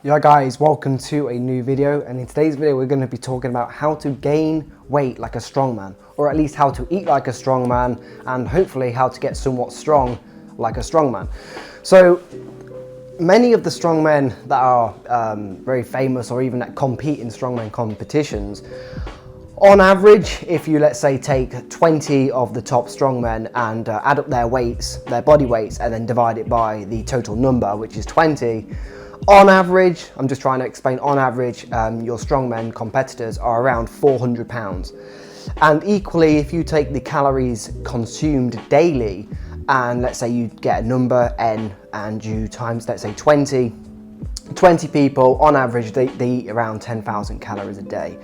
Yeah guys, welcome to a new video, and in today's video we're going to be talking about how to gain weight like a strongman, or at least how to eat like a strongman, and hopefully how to get somewhat strong like a strongman. So many of the strongmen that are very famous or even that compete in strongman competitions, on average, if you let's say take 20 of the top strongmen and add up their weights, their body weights, and then divide it by the total number, which is 20, on average, I'm just trying to explain, on average, your strongmen competitors are around 400 pounds. And equally, if you take the calories consumed daily, and let's say you get a number, N, and you times, let's say 20 people, on average, they eat around 10,000 calories a day.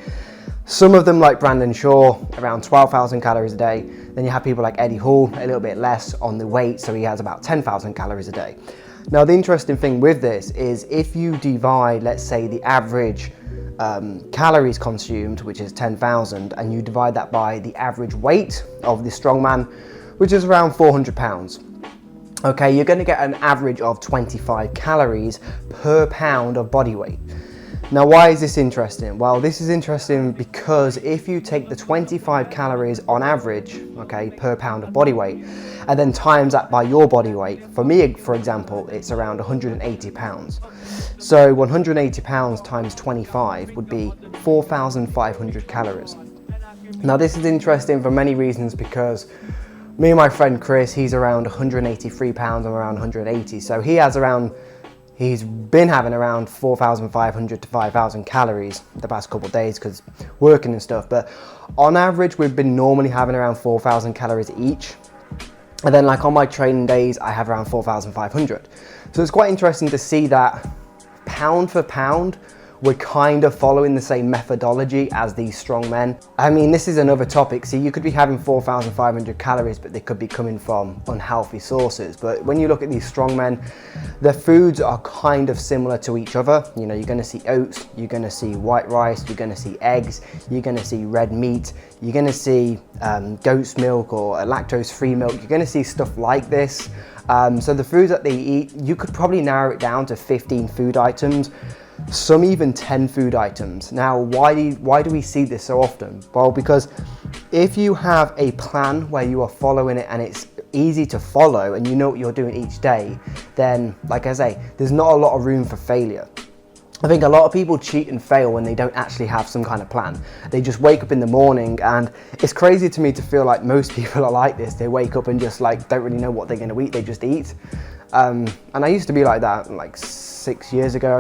Some of them, like Brandon Shaw, around 12,000 calories a day. Then you have people like Eddie Hall, a little bit less on the weight, so he has about 10,000 calories a day. Now, the interesting thing with this is if you divide, let's say, the average calories consumed, which is 10,000, and you divide that by the average weight of the strongman, which is around 400 pounds. Okay, you're going to get an average of 25 calories per pound of body weight. Now, why is this interesting? Well, this is interesting because if you take the 25 calories on average, okay, per pound of body weight, and then times that by your body weight, for me, for example, it's around 180 pounds. So 180 pounds times 25 would be 4,500 calories. Now, this is interesting for many reasons because me and my friend Chris, he's around 183 pounds, I'm around 180. So he's been having around 4,500 to 5,000 calories the past couple of days because working and stuff. But on average, we've been normally having around 4,000 calories each. And then like on my training days, I have around 4,500. So it's quite interesting to see that pound for pound, we're kind of following the same methodology as these strong men. I mean, this is another topic. See, you could be having 4,500 calories, but they could be coming from unhealthy sources. But when you look at these strong men, their foods are kind of similar to each other. You know, you're gonna see oats, you're gonna see white rice, you're gonna see eggs, you're gonna see red meat, you're gonna see goat's milk or lactose-free milk. You're gonna see stuff like this. So the foods that they eat, you could probably narrow it down to 15 food items. Some even 10 food items. Now, why do we see this so often? Well, because if you have a plan where you are following it and it's easy to follow and you know what you're doing each day, then, like I say, there's not a lot of room for failure. I think a lot of people cheat and fail when they don't actually have some kind of plan. They just wake up in the morning, and it's crazy to me to feel like most people are like this. They wake up and just like don't really know what they're going to eat, they just eat. And I used to be like that like 6 years ago.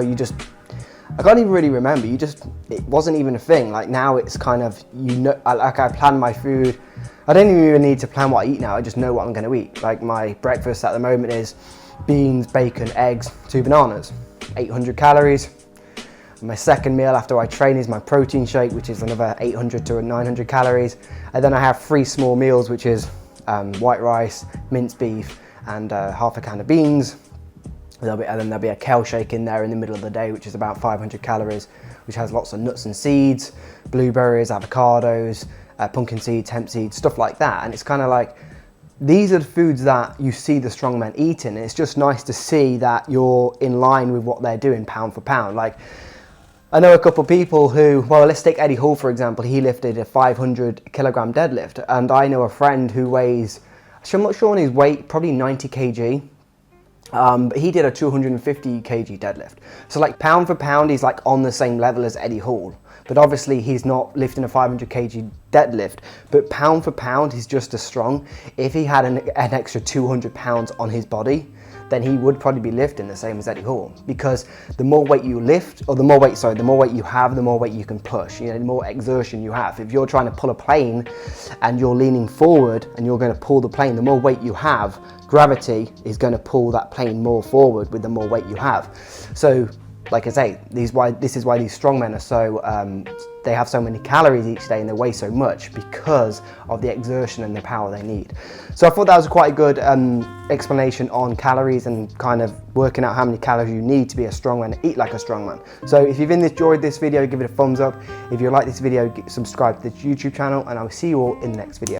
I can't even really remember, it wasn't even a thing. Like now it's kind of, you know, like I plan my food. I don't even need to plan what I eat now, I just know what I'm gonna eat. Like my breakfast at the moment is beans, bacon, eggs, 2 bananas, 800 calories. My second meal after I train is my protein shake, which is another 800 to 900 calories. And then I have 3 small meals, which is white rice, minced beef, and half a can of beans. And then there'll be a kale shake in there in the middle of the day, which is about 500 calories, which has lots of nuts and seeds, blueberries, avocados, pumpkin seeds, hemp seeds, stuff like that. And it's kind of like, these are the foods that you see the strongmen eating. And it's just nice to see that you're in line with what they're doing pound for pound. Like, I know a couple of people who, well, let's take Eddie Hall, for example. He lifted a 500 kilogram deadlift. And I know a friend who weighs, I'm not sure on his weight, probably 90 kg. But he did a 250 kg deadlift. So like pound for pound, he's like on the same level as Eddie Hall. But obviously he's not lifting a 500 kg deadlift, but pound for pound, he's just as strong. If he had an extra 200 pounds on his body, then he would probably be lifting the same as Eddie Hall, because the more weight you lift, or the more weight you have, the more weight you can push, you know, the more exertion you have. If you're trying to pull a plane and you're leaning forward and you're going to pull the plane, the more weight you have, gravity is going to pull that plane more forward with the more weight you have. So, like I say, this is why these strongmen are so, they have so many calories each day and they weigh so much, because of the exertion and the power they need. So I thought that was quite a good explanation on calories and kind of working out how many calories you need to be a strongman and eat like a strongman. So if you've enjoyed this video, give it a thumbs up. If you like this video, subscribe to the YouTube channel, and I will see you all in the next video.